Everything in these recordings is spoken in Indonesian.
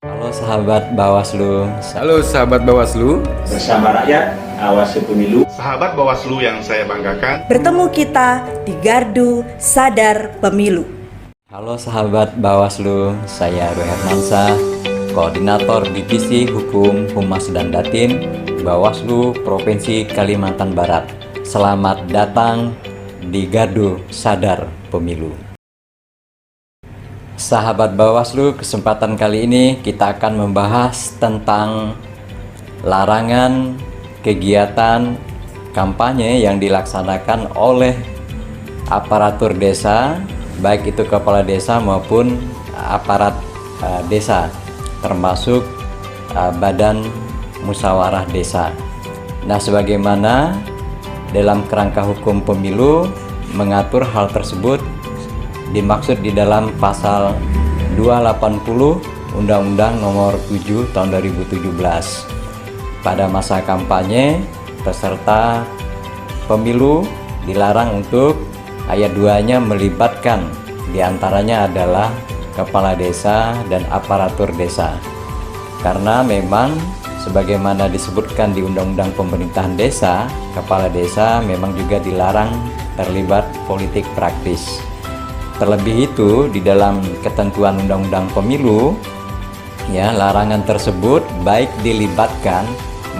Halo sahabat Bawaslu. Halo sahabat Bawaslu. Bersama rakyat, awasi pemilu. Sahabat Bawaslu yang saya banggakan. Bertemu kita di Gardu Sadar Pemilu. Halo sahabat Bawaslu, saya Ruh Hernansyah, Koordinator Divisi Hukum, Humas dan Datin Bawaslu Provinsi Kalimantan Barat. Selamat datang di Gardu Sadar Pemilu. Sahabat Bawaslu, kesempatan kali ini kita akan membahas tentang larangan kegiatan kampanye yang dilaksanakan oleh aparatur desa, baik itu kepala desa maupun aparat desa, termasuk badan musyawarah desa. Nah, sebagaimana dalam kerangka hukum pemilu mengatur hal tersebut dimaksud di dalam pasal 280 Undang-Undang Nomor 7 Tahun 2017. Pada masa kampanye, peserta pemilu dilarang untuk ayat 2-nya melibatkan diantaranya adalah kepala desa dan aparatur desa. Karena memang sebagaimana disebutkan di Undang-Undang Pemerintahan Desa, kepala desa memang juga dilarang terlibat politik praktis. Terlebih itu di dalam ketentuan Undang-Undang Pemilu, ya, larangan tersebut baik dilibatkan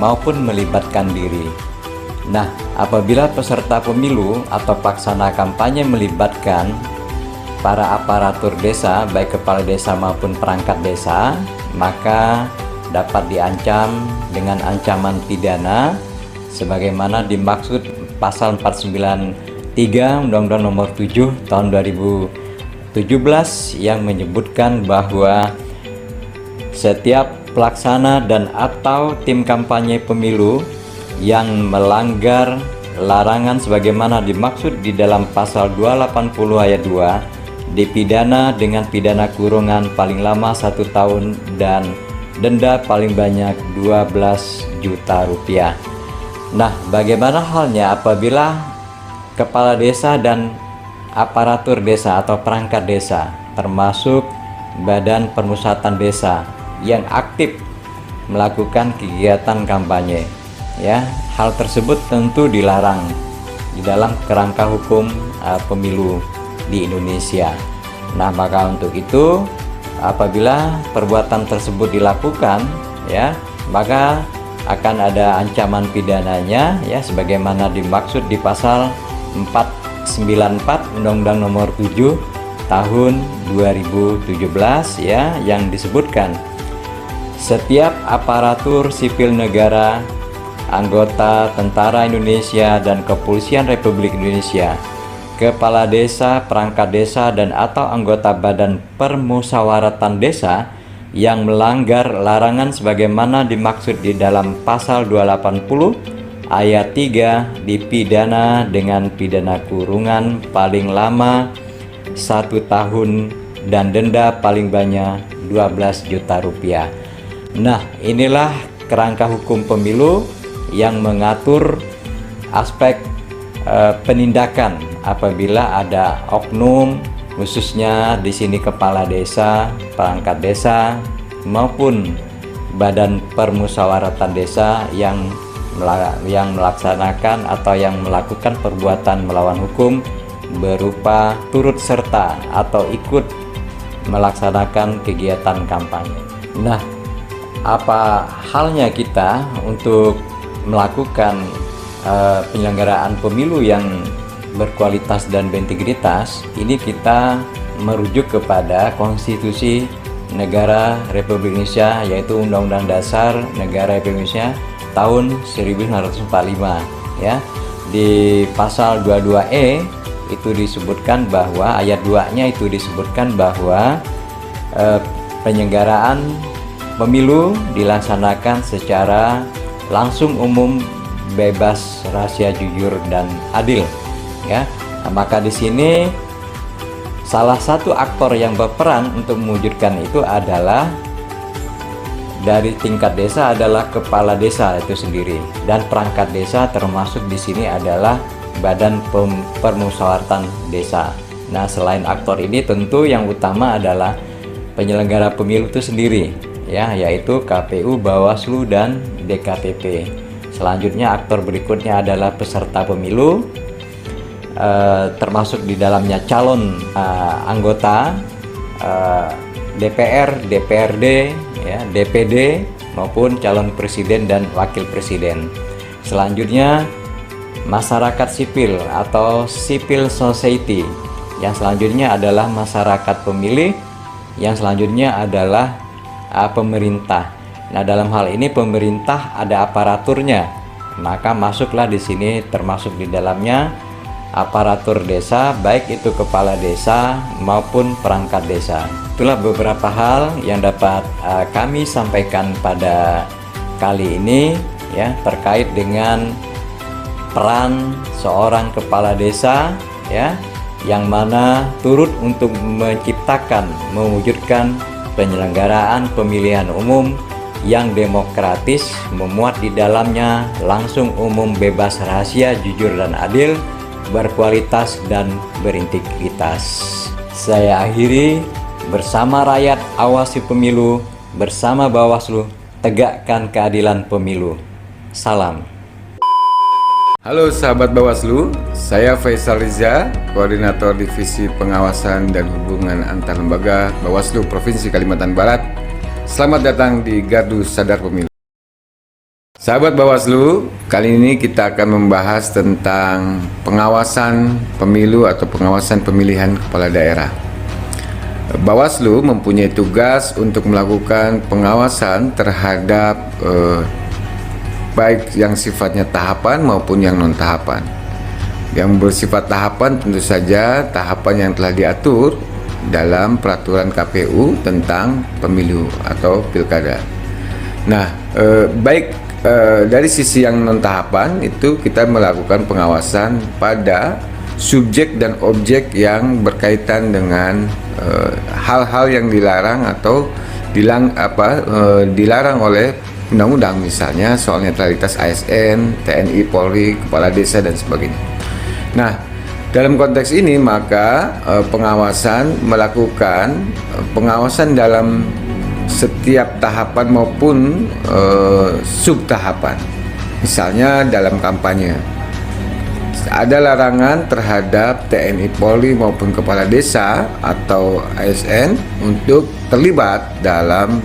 maupun melibatkan diri. Nah, apabila peserta pemilu atau pelaksana kampanye melibatkan para aparatur desa, baik kepala desa maupun perangkat desa, maka dapat diancam dengan ancaman pidana sebagaimana dimaksud pasal 493 Undang-Undang Nomor 7 Tahun 2017 yang menyebutkan bahwa setiap pelaksana dan atau tim kampanye pemilu yang melanggar larangan sebagaimana dimaksud di dalam pasal 280 ayat 2 dipidana dengan pidana kurungan paling lama 1 tahun dan denda paling banyak 12 juta rupiah. Nah, bagaimana halnya apabila kepala desa dan aparatur desa atau perangkat desa termasuk badan permusatan desa yang aktif melakukan kegiatan kampanye, ya, hal tersebut tentu dilarang di dalam kerangka hukum pemilu di Indonesia. Nah, maka untuk itu apabila perbuatan tersebut dilakukan, ya, maka akan ada ancaman pidananya, ya, sebagaimana dimaksud di pasal 494 Undang-Undang Nomor 7 Tahun 2017, ya, yang disebutkan setiap aparatur sipil negara, anggota Tentara Indonesia dan Kepolisian Republik Indonesia, kepala desa, perangkat desa dan atau anggota badan permusyawaratan desa yang melanggar larangan sebagaimana dimaksud di dalam pasal 280 ayat 3 dipidana dengan pidana kurungan paling lama 1 tahun dan denda paling banyak 12 juta rupiah. Nah, inilah kerangka hukum pemilu yang mengatur aspek penindakan apabila ada oknum, khususnya di sini kepala desa, perangkat desa maupun badan permusyawaratan desa yang melaksanakan atau yang melakukan perbuatan melawan hukum berupa turut serta atau ikut melaksanakan kegiatan kampanye. Nah, apa halnya kita untuk melakukan penyelenggaraan pemilu yang berkualitas dan berintegritas? Ini kita merujuk kepada Konstitusi Negara Republik Indonesia, yaitu Undang-Undang Dasar Negara Republik Indonesia tahun 1945, ya. Di pasal 22E itu disebutkan bahwa ayat 2-nya itu disebutkan bahwa penyelenggaraan pemilu dilaksanakan secara langsung, umum, bebas, rahasia, jujur dan adil, ya. Nah, maka di sini salah satu aktor yang berperan untuk mewujudkan itu adalah dari tingkat desa adalah kepala desa itu sendiri, dan perangkat desa termasuk di sini adalah badan permusyawaratan desa. Nah, selain aktor ini tentu yang utama adalah penyelenggara pemilu itu sendiri, ya, yaitu KPU, Bawaslu, dan DKPP. Selanjutnya aktor berikutnya adalah peserta pemilu, termasuk di dalamnya calon anggota DPR, DPRD, ya, DPD maupun calon presiden dan wakil presiden. Selanjutnya masyarakat sipil atau civil society. Yang selanjutnya adalah masyarakat pemilih. Yang selanjutnya adalah pemerintah. Nah, dalam hal ini pemerintah ada aparaturnya. Maka masuklah di sini, termasuk di dalamnya aparatur desa, baik itu kepala desa maupun perangkat desa. Itulah beberapa hal yang dapat kami sampaikan pada kali ini, ya, terkait dengan peran seorang kepala desa, ya, yang mana turut untuk menciptakan, mewujudkan penyelenggaraan pemilihan umum yang demokratis, memuat di dalamnya langsung, umum, bebas, rahasia, jujur dan adil, berkualitas dan berintegritas. Saya akhiri, bersama rakyat awasi pemilu, bersama Bawaslu tegakkan keadilan pemilu. Salam. Halo sahabat Bawaslu, saya Faisal Riza, Koordinator Divisi Pengawasan dan Hubungan Antar Lembaga Bawaslu Provinsi Kalimantan Barat. Selamat datang di Gardu Sadar Pemilu. Sahabat Bawaslu, kali ini kita akan membahas tentang pengawasan pemilu atau pengawasan pemilihan kepala daerah. Bawaslu mempunyai tugas untuk melakukan pengawasan terhadap baik yang sifatnya tahapan maupun yang non tahapan. Yang bersifat tahapan tentu saja tahapan yang telah diatur dalam peraturan KPU tentang pemilu atau pilkada. Nah, dari sisi yang non tahapan itu kita melakukan pengawasan pada subjek dan objek yang berkaitan dengan hal-hal yang dilarang atau dilarang oleh undang-undang, misalnya soal netralitas ASN, TNI, Polri, kepala desa dan sebagainya. Nah, dalam konteks ini maka pengawasan melakukan pengawasan dalam setiap tahapan maupun subtahapan. Misalnya dalam kampanye ada larangan terhadap TNI, Polri maupun kepala desa atau ASN untuk terlibat dalam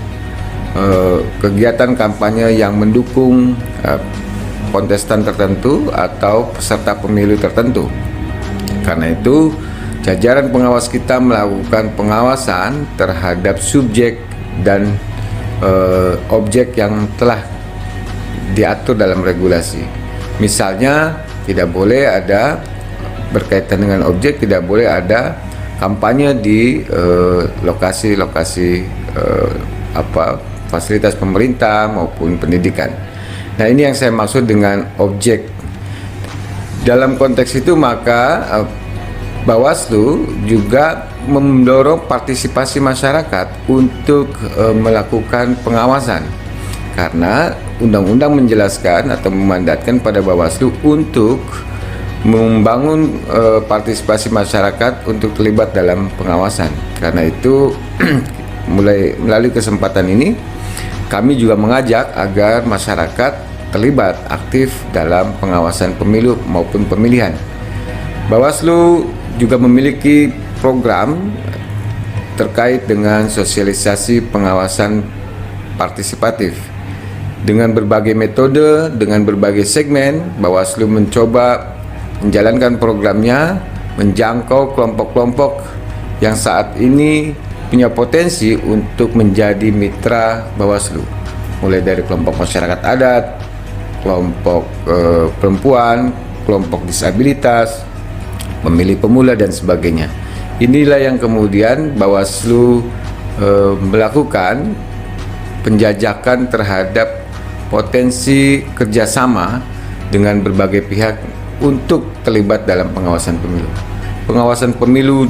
kegiatan kampanye yang mendukung kontestan tertentu atau peserta pemilu tertentu. Karena itu, jajaran pengawas kita melakukan pengawasan terhadap subjek dan objek yang telah diatur dalam regulasi. Misalnya, tidak boleh ada berkaitan dengan objek, tidak boleh ada kampanye di lokasi-lokasi fasilitas pemerintah maupun pendidikan. Nah, ini yang saya maksud dengan objek. Dalam konteks itu maka Bawaslu juga mendorong partisipasi masyarakat untuk melakukan pengawasan, karena undang-undang menjelaskan atau memandatkan pada Bawaslu untuk membangun partisipasi masyarakat untuk terlibat dalam pengawasan. Karena itu melalui kesempatan ini kami juga mengajak agar masyarakat terlibat aktif dalam pengawasan pemilu maupun pemilihan. Bawaslu juga memiliki program terkait dengan sosialisasi pengawasan partisipatif. Dengan berbagai metode, dengan berbagai segmen, Bawaslu mencoba menjalankan programnya, menjangkau kelompok-kelompok yang saat ini punya potensi untuk menjadi mitra Bawaslu, mulai dari kelompok masyarakat adat, kelompok perempuan, kelompok disabilitas, pemilih pemula dan sebagainya. Inilah yang kemudian Bawaslu melakukan penjajakan terhadap potensi kerjasama dengan berbagai pihak untuk terlibat dalam pengawasan pemilu. Pengawasan pemilu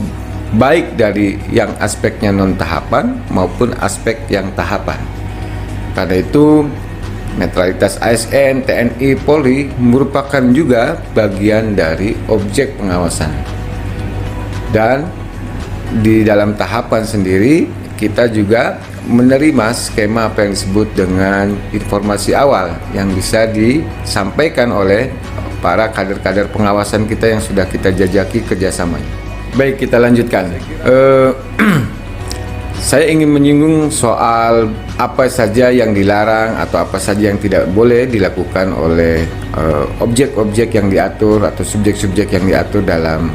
baik dari yang aspeknya non tahapan maupun aspek yang tahapan. Karena itu netralitas ASN, TNI, Polri merupakan juga bagian dari objek pengawasan. Dan di dalam tahapan sendiri kita juga menerima skema apa yang disebut dengan informasi awal yang bisa disampaikan oleh para kader-kader pengawasan kita yang sudah kita jajaki kerjasamanya. Baik, kita lanjutkan. Saya ingin menyinggung soal apa saja yang dilarang atau apa saja yang tidak boleh dilakukan oleh objek-objek yang diatur atau subjek-subjek yang diatur dalam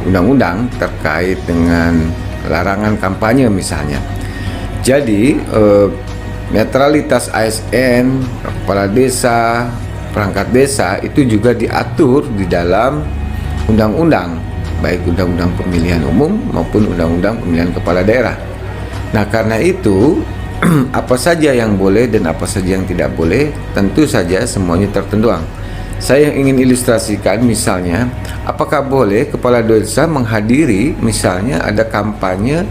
undang-undang terkait dengan larangan kampanye misalnya. Jadi netralitas ASN, kepala desa, perangkat desa itu juga diatur di dalam undang-undang, baik undang-undang pemilihan umum maupun undang-undang pemilihan kepala daerah. Nah, karena itu apa saja yang boleh dan apa saja yang tidak boleh, tentu saja semuanya tertentuang. Saya ingin ilustrasikan misalnya, apakah boleh kepala desa menghadiri misalnya ada kampanye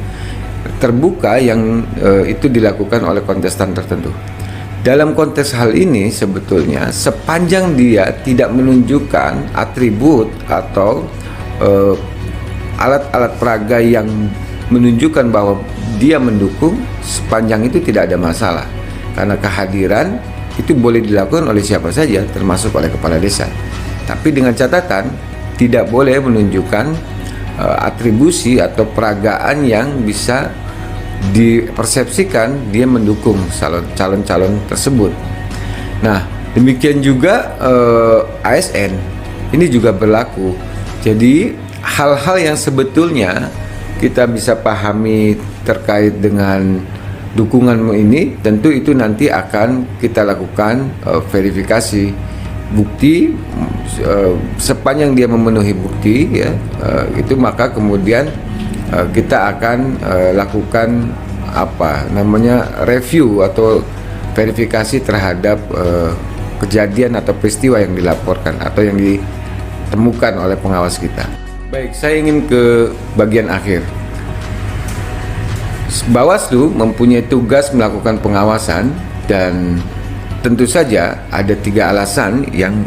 terbuka yang itu dilakukan oleh kontestan tertentu. Dalam konteks hal ini sebetulnya sepanjang dia tidak menunjukkan atribut atau alat-alat peraga yang menunjukkan bahwa dia mendukung, sepanjang itu tidak ada masalah. Karena kehadiran itu boleh dilakukan oleh siapa saja, termasuk oleh kepala desa. Tapi dengan catatan tidak boleh menunjukkan atribusi atau peragaan yang bisa dipersepsikan dia mendukung calon-calon tersebut. Nah, demikian juga ASN ini juga berlaku. Jadi hal-hal yang sebetulnya kita bisa pahami terkait dengan dukungan ini, tentu itu nanti akan kita lakukan verifikasi bukti. Sepanjang dia memenuhi bukti ya, itu maka kemudian kita akan lakukan review atau verifikasi terhadap kejadian atau peristiwa yang dilaporkan atau yang ditemukan oleh pengawas kita. Baik, saya ingin ke bagian akhir. Bawaslu mempunyai tugas melakukan pengawasan dan tentu saja ada 3 alasan yang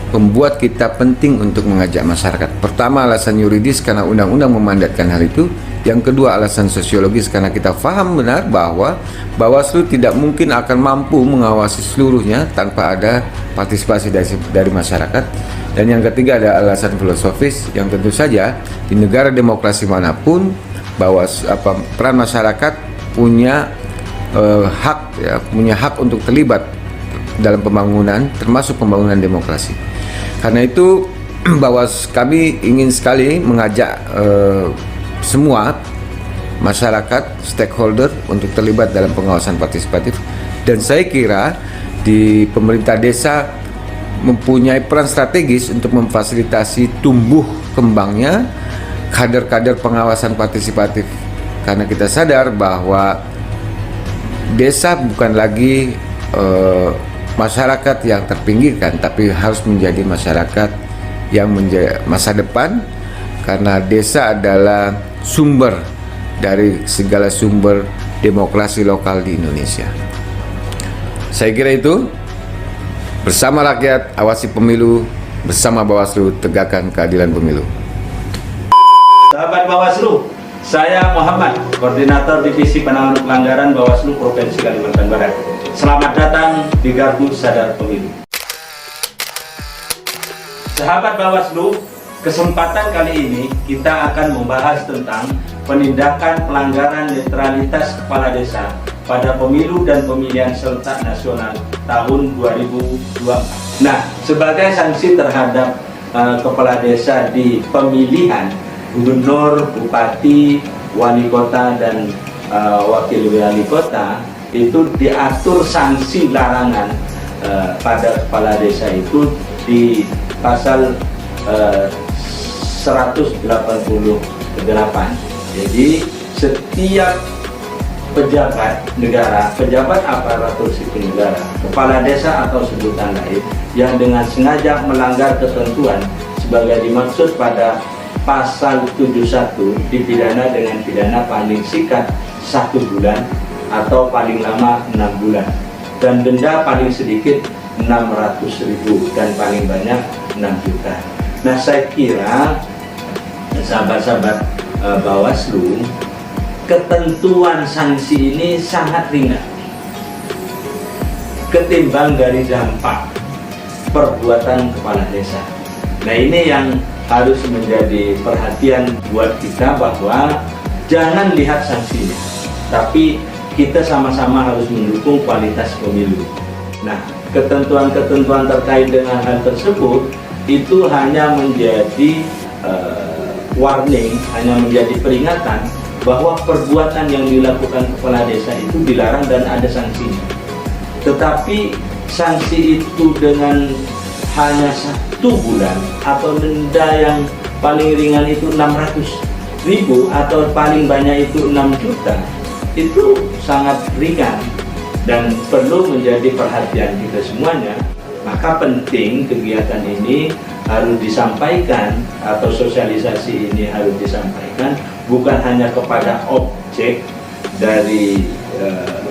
membuat kita penting untuk mengajak masyarakat. Pertama, alasan yuridis karena undang-undang memandatkan hal itu. Yang kedua, alasan sosiologis karena kita paham benar bahwa Bawaslu tidak mungkin akan mampu mengawasi seluruhnya tanpa ada partisipasi dari masyarakat. Dan yang ketiga ada alasan filosofis yang tentu saja di negara demokrasi manapun peran masyarakat punya hak untuk terlibat dalam pembangunan, termasuk pembangunan demokrasi. Karena itu kami ingin sekali mengajak semua masyarakat, stakeholder untuk terlibat dalam pengawasan partisipatif. Dan saya kira di pemerintah desa mempunyai peran strategis untuk memfasilitasi tumbuh kembangnya kader-kader pengawasan partisipatif. Karena kita sadar bahwa desa bukan lagi masyarakat yang terpinggirkan, tapi harus menjadi masyarakat yang masa depan, karena desa adalah sumber dari segala sumber demokrasi lokal di Indonesia. Saya kira itu. Bersama rakyat, awasi pemilu, bersama Bawaslu, tegakkan keadilan pemilu. Sahabat Bawaslu, saya Muhammad, Koordinator Divisi Penanganan Pelanggaran Bawaslu Provinsi Kalimantan Barat. Selamat datang di Gardu Sadar Pemilu. Sahabat Bawaslu, kesempatan kali ini kita akan membahas tentang penindakan pelanggaran netralitas kepala desa pada pemilu dan pemilihan serentak nasional tahun 2024. Nah, sebagai sanksi terhadap kepala desa di pemilihan gubernur, bupati, wali kota, dan wakil wali kota, itu diatur sanksi larangan pada kepala desa itu di pasal 188. Jadi setiap pejabat negara, pejabat aparatur sipil negara, kepala desa atau sebutan lain yang dengan sengaja melanggar ketentuan sebagai dimaksud pada pasal 71 dipidana dengan pidana paling singkat 1 bulan atau paling lama 6 bulan dan denda paling sedikit 600.000 dan paling banyak 6 juta. Nah, saya kira sahabat-sahabat Bawaslu, ketentuan sanksi ini sangat ringan ketimbang dari dampak perbuatan kepala desa. Nah, ini yang harus menjadi perhatian buat kita, bahwa jangan lihat sanksinya, tapi kita sama-sama harus mendukung kualitas pemilu. Nah, ketentuan-ketentuan terkait dengan hal tersebut itu hanya menjadi warning, hanya menjadi peringatan bahwa perbuatan yang dilakukan kepala desa itu dilarang dan ada sanksinya. Tetapi sanksi itu dengan hanya 1 bulan atau denda yang paling ringan itu 600.000 atau paling banyak itu 6 juta, itu sangat ringan dan perlu menjadi perhatian kita semuanya. Maka penting kegiatan ini harus disampaikan, atau sosialisasi ini harus disampaikan bukan hanya kepada objek dari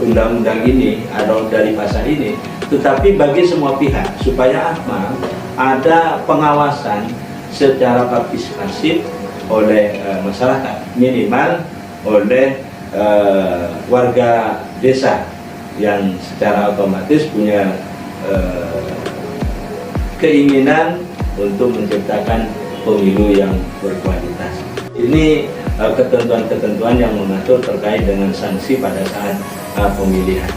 undang-undang ini atau dari pasal ini, tetapi bagi semua pihak, supaya apa? Ada pengawasan secara partisipatif oleh masyarakat, minimal oleh warga desa yang secara otomatis punya keinginan untuk menciptakan pemilu yang berkualitas. Ini ketentuan-ketentuan yang mengatur terkait dengan sanksi pada saat pemilihan.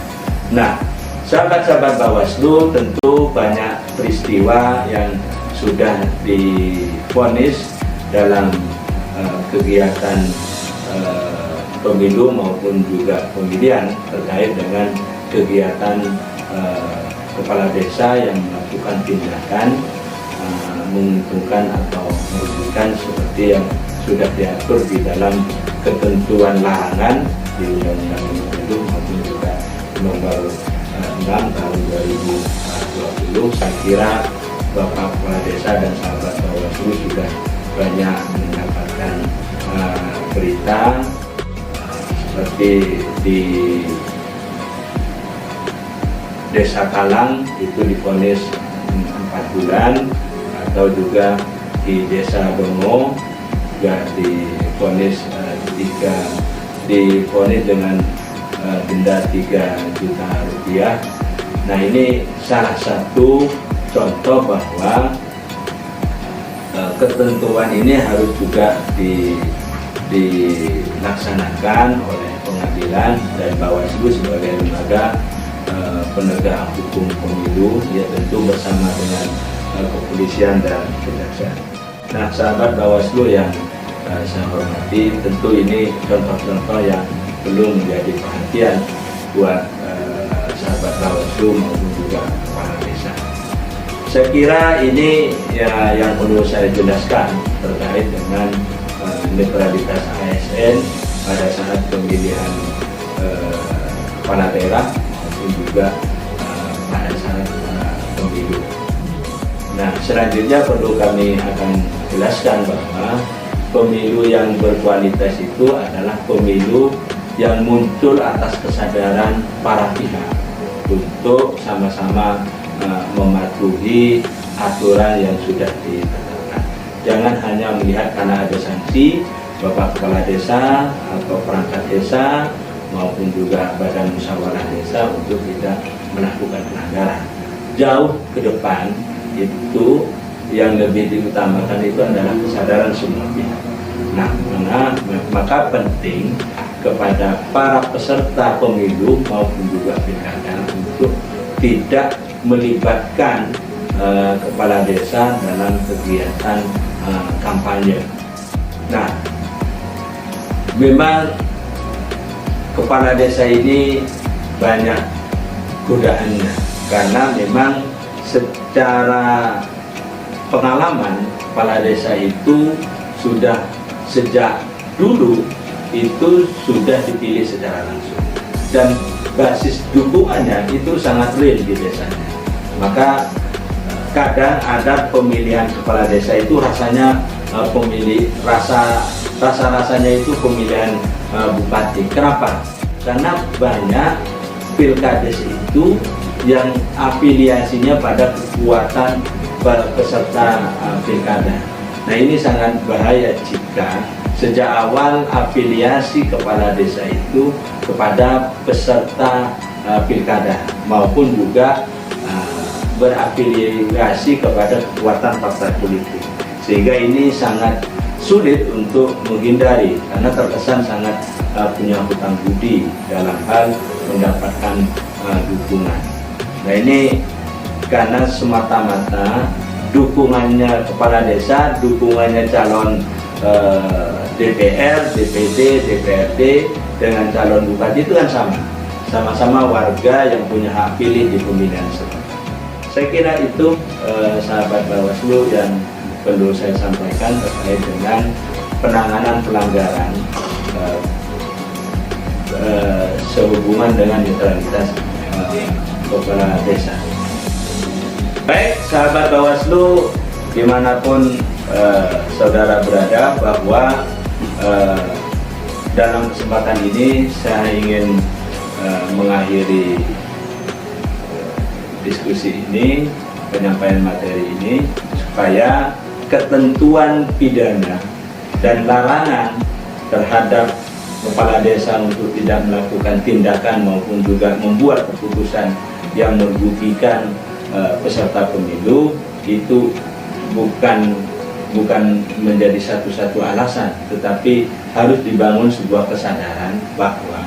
Nah, sahabat-sahabat Bawaslu, tentu banyak peristiwa yang sudah divonis dalam kegiatan pemilu maupun juga pemilihan terkait dengan kegiatan kepala desa yang melakukan tindakan menguntungkan atau merugikan seperti yang sudah diatur di dalam ketentuan larangan di Undang-Undang Pemilu maupun juga Nomor 6 tahun 2020. Saya kira Bapak Kepala Desa dan sahabat Bawaslu sudah banyak mendapatkan berita seperti di Desa Kalang itu divonis 4 bulan, atau juga di Desa Dongo juga divonis dengan denda 3 juta rupiah. Nah, ini salah satu contoh bahwa ketentuan ini harus juga dilaksanakan oleh pengadilan dan Bawaslu sebagai lembaga penegak hukum pemilu, ya tentu bersama dengan kepolisian dan kejaksaan. Nah, sahabat Bawaslu yang saya hormati, tentu ini contoh-contoh yang perlu menjadi perhatian buat sahabat Bawaslu maupun juga kepala desa. Saya kira ini ya yang perlu saya jelaskan terkait dengan netralitas ASN pada saat pemilihan kepala daerah maupun juga pada saat pemilu. Nah, selanjutnya perlu kami akan jelaskan bahwa pemilu yang berkualitas itu adalah pemilu yang muncul atas kesadaran para pihak untuk sama-sama mematuhi aturan yang sudah ditetapkan. Jangan hanya melihat karena ada sanksi Bapak Kepala Desa atau perangkat desa maupun juga badan musyawarah desa untuk tidak melakukan pelanggaran. Jauh ke depan itu yang lebih diutamakan itu adalah kesadaran semua pihak. Nah, maka penting kepada para peserta pemilu maupun juga pilkada untuk tidak melibatkan kepala desa dalam kegiatan kampanye. Nah, memang kepala desa ini banyak godaannya karena memang secara pengalaman kepala desa itu sudah sejak dulu itu sudah dipilih secara langsung dan basis dukungannya itu sangat real di desanya. Maka kadang ada pemilihan kepala desa itu rasanya rasanya itu pemilihan bupati. Kenapa? Karena banyak pilkades itu yang afiliasinya pada kekuatan peserta pilkada. Nah, ini sangat bahaya jika sejak awal afiliasi kepala desa itu kepada peserta pilkada maupun juga berafiliasi kepada kekuatan partai politik, sehingga ini sangat sulit untuk menghindari karena terkesan sangat punya hutang budi dalam hal mendapatkan dukungan. Nah, ini karena semata-mata dukungannya kepala desa, dukungannya calon DPR, DPD, DPRD dengan calon bupati itu kan sama-sama warga yang punya hak pilih di pemilihan serentak. Saya kira itu sahabat Bawaslu yang perlu saya sampaikan terkait dengan penanganan pelanggaran sehubungan dengan netralitas kepala desa. Baik, sahabat Bawaslu dimanapun saudara berada, bahwa dalam kesempatan ini saya ingin mengakhiri diskusi ini, penyampaian materi ini, supaya ketentuan pidana dan larangan terhadap kepala desa untuk tidak melakukan tindakan maupun juga membuat keputusan yang merugikan peserta pemilu itu bukan menjadi satu-satu alasan, tetapi harus dibangun sebuah kesadaran bahwa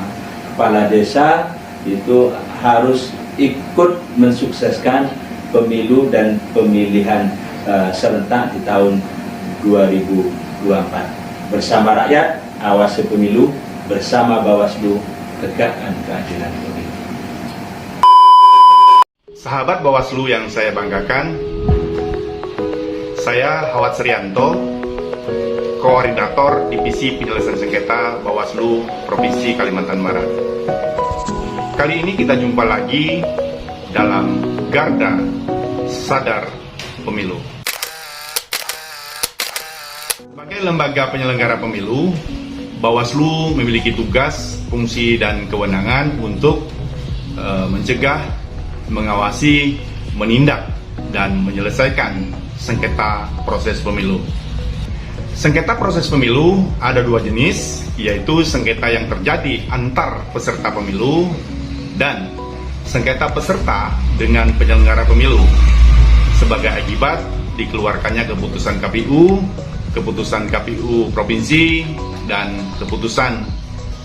kepala desa itu harus ikut mensukseskan pemilu dan pemilihan serentak di tahun 2024. Bersama rakyat, awasi pemilu, bersama Bawaslu, tegakkan keadilan pemilu. Sahabat Bawaslu yang saya banggakan, saya Hawat Srianto, Koordinator Divisi Penyelesaian Sengketa Bawaslu Provinsi Kalimantan Barat. Kali ini kita jumpa lagi dalam Garda Sadar Pemilu. Sebagai lembaga penyelenggara pemilu, Bawaslu memiliki tugas, fungsi, dan kewenangan untuk mencegah, mengawasi, menindak, dan menyelesaikan sengketa proses pemilu. Sengketa proses pemilu ada dua jenis, yaitu sengketa yang terjadi antar peserta pemilu dan sengketa peserta dengan penyelenggara pemilu sebagai akibat dikeluarkannya keputusan KPU provinsi, dan keputusan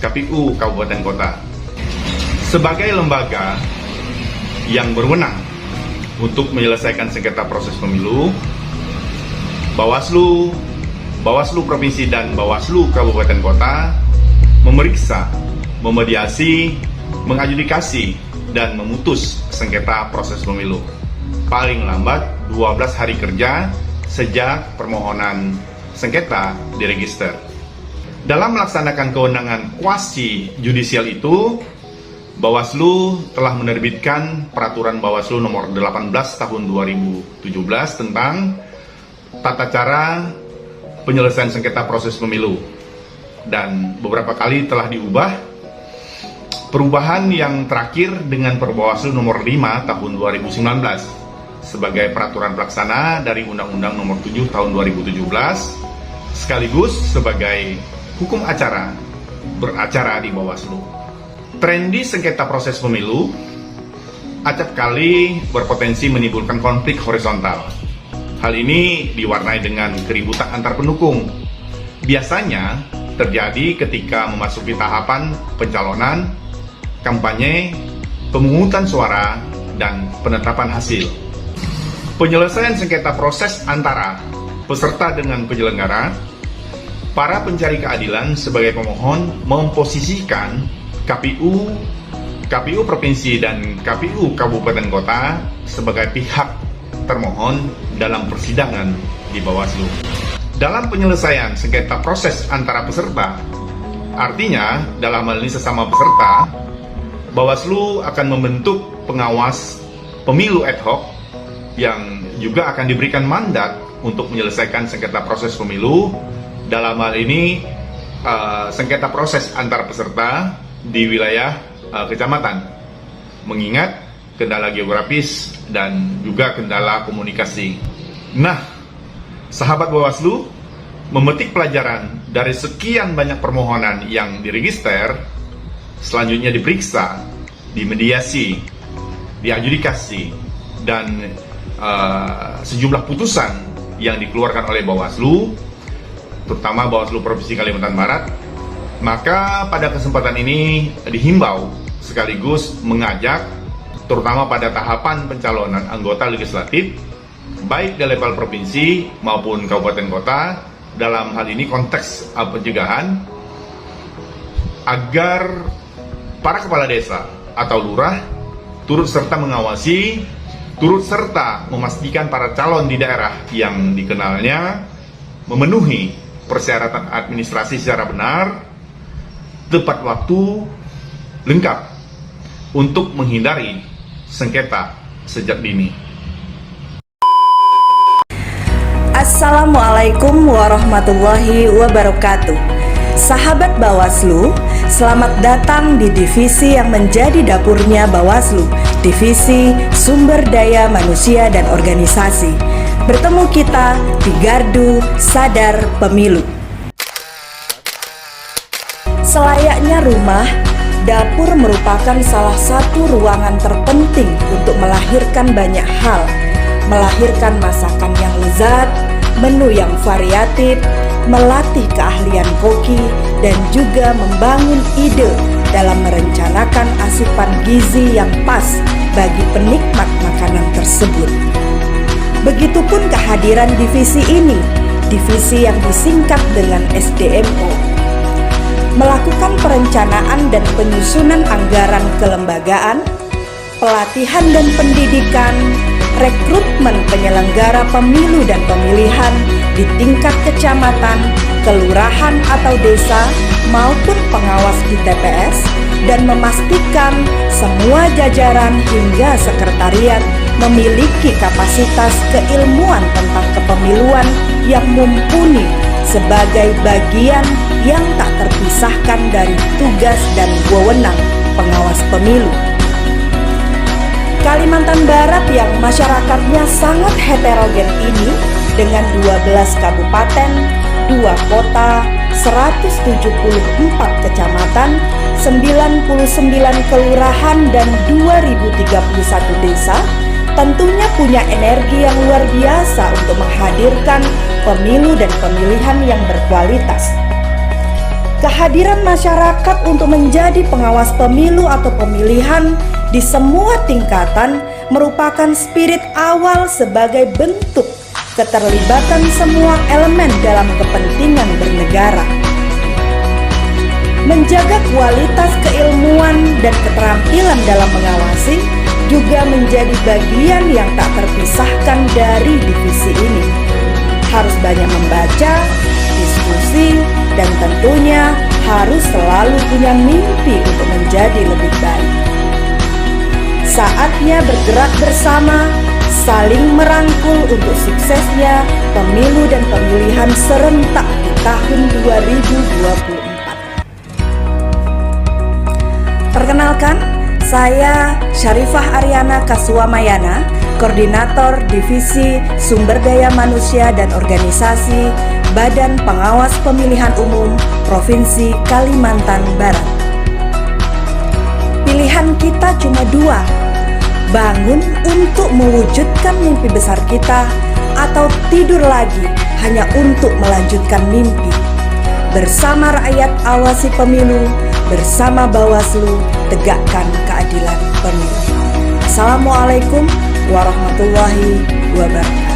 KPU kabupaten kota. Sebagai lembaga yang berwenang untuk menyelesaikan sengketa proses pemilu, Bawaslu Provinsi dan Bawaslu Kabupaten Kota memeriksa, memediasi, mengadjudikasi, dan memutus sengketa proses pemilu paling lambat 12 hari kerja sejak permohonan sengketa diregister. Dalam melaksanakan kewenangan kuasi judisial itu, Bawaslu telah menerbitkan Peraturan Bawaslu Nomor 18 Tahun 2017 tentang tata cara penyelesaian sengketa proses pemilu, dan beberapa kali telah diubah. Perubahan yang terakhir dengan Perbawaslu Nomor 5 Tahun 2019 sebagai peraturan pelaksana dari Undang-Undang Nomor 7 Tahun 2017 sekaligus sebagai hukum acara beracara di Bawaslu. Tren di sengketa proses pemilu acap kali berpotensi menimbulkan konflik horizontal. Hal ini diwarnai dengan keributan antar pendukung. Biasanya terjadi ketika memasuki tahapan pencalonan, kampanye, pemungutan suara, dan penetapan hasil. Penyelesaian sengketa proses antara peserta dengan penyelenggara, para pencari keadilan sebagai pemohon memposisikan KPU Provinsi dan KPU Kabupaten Kota sebagai pihak termohon dalam persidangan di Bawaslu. Dalam penyelesaian sengketa proses antara peserta, artinya dalam hal ini sesama peserta, Bawaslu akan membentuk pengawas pemilu ad hoc yang juga akan diberikan mandat untuk menyelesaikan sengketa proses pemilu. Dalam hal ini sengketa proses antar peserta di wilayah kecamatan, mengingat kendala geografis dan juga kendala komunikasi. Nah, sahabat Bawaslu, memetik pelajaran dari sekian banyak permohonan yang diregister, selanjutnya diperiksa, dimediasi, diadjudikasi, dan sejumlah putusan yang dikeluarkan oleh Bawaslu, terutama Bawaslu Provinsi Kalimantan Barat, maka pada kesempatan ini dihimbau sekaligus mengajak, terutama pada tahapan pencalonan anggota legislatif, baik di level provinsi maupun kabupaten kota, dalam hal ini konteks pencegahan, agar para kepala desa atau lurah turut serta mengawasi, turut serta memastikan para calon di daerah yang dikenalnya memenuhi persyaratan administrasi secara benar, tepat waktu, lengkap, untuk menghindari sengketa sejak dini. Assalamualaikum warahmatullahi wabarakatuh. Sahabat Bawaslu, selamat datang di divisi yang menjadi dapurnya Bawaslu, Divisi Sumber Daya Manusia dan Organisasi. Bertemu kita di Gardu Sadar Pemilu. Selayaknya rumah, dapur merupakan salah satu ruangan terpenting untuk melahirkan banyak hal. Melahirkan masakan yang lezat, menu yang variatif, melatih keahlian koki, dan juga membangun ide dalam merencanakan asupan gizi yang pas bagi penikmat makanan tersebut. Begitupun kehadiran divisi ini, divisi yang disingkat dengan SDMO, melakukan perencanaan dan penyusunan anggaran kelembagaan, pelatihan dan pendidikan, rekrutmen penyelenggara pemilu dan pemilihan di tingkat kecamatan, kelurahan atau desa maupun pengawas di TPS, dan memastikan semua jajaran hingga sekretariat memiliki kapasitas keilmuan tentang kepemiluan yang mumpuni sebagai bagian yang tak terpisahkan dari tugas dan wewenang pengawas pemilu. Kalimantan Barat yang masyarakatnya sangat heterogen ini dengan 12 kabupaten, 2 kota, 174 kecamatan, 99 kelurahan, dan 2031 desa tentunya punya energi yang luar biasa untuk menghadirkan pemilu dan pemilihan yang berkualitas. Kehadiran masyarakat untuk menjadi pengawas pemilu atau pemilihan di semua tingkatan merupakan spirit awal sebagai bentuk keterlibatan semua elemen dalam kepentingan bernegara. Menjaga kualitas keilmuan dan keterampilan dalam mengawasi juga menjadi bagian yang tak terpisahkan dari divisi ini. Harus banyak membaca, diskusi, dan tentunya harus selalu punya mimpi untuk menjadi lebih baik. Saatnya bergerak bersama, saling merangkul untuk suksesnya pemilu dan pemilihan serentak di tahun 2024. Perkenalkan, saya Syarifah Aryana Kaswamayana, Koordinator Divisi Sumber Daya Manusia dan Organisasi Badan Pengawas Pemilihan Umum Provinsi Kalimantan Barat. Pilihan kita cuma dua, bangun untuk mewujudkan mimpi besar kita, atau tidur lagi hanya untuk melanjutkan mimpi. Bersama rakyat awasi pemilu, bersama Bawaslu tegakkan keadilan pemilu. Assalamualaikum warahmatullahi wabarakatuh.